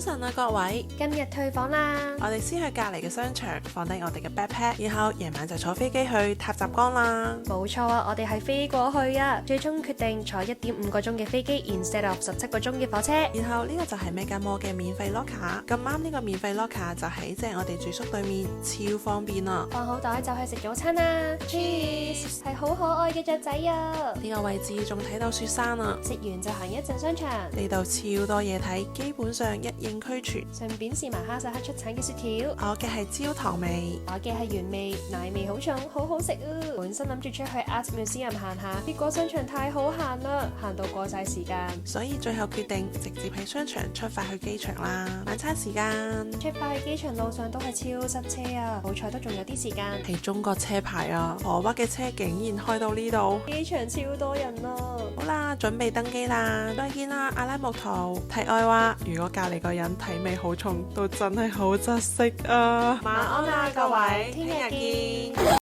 晨啊各位，今日退房啦！我哋先去隔離嘅商場放低我哋嘅 backpack，然後夜晚就坐飛機去塔什干啦。冇錯啊，我哋係飛過去啊，最終決定坐1.5個鐘嘅飛機 instead of 17個鐘嘅火車。然後呢個就係 Mega Mall 嘅免費 locker， 咁啱呢個免費 locker 就喺正我哋住宿對面，超方便啊！放好袋就去食早餐啦 Cheers 係好可愛嘅雀仔啊！呢個位置仲睇到雪山啊！食完就行一陣商場，呢度超多嘢睇，基本上一應俱全。順便試埋哈薩克出產嘅雪條。我嘅係焦糖味，我嘅係原味，奶味好重，好好食啊！本身諗住出去 Art Museum 行下，結果商場太好行啦，行到過晒時間，所以最後決定直接喺商場出發去機場啦。晚餐時間，出發去機場路上都係超塞車啊！好彩都仲有啲時間。係中國車牌啊，河北嘅車竟然開到呢度。機場超多人啊！好啦，準備登機啦，再見啦，阿拉木圖。題外話，如果隔離個人體味好重，都真係好窒息啊！晚安啦，各位，聽日見。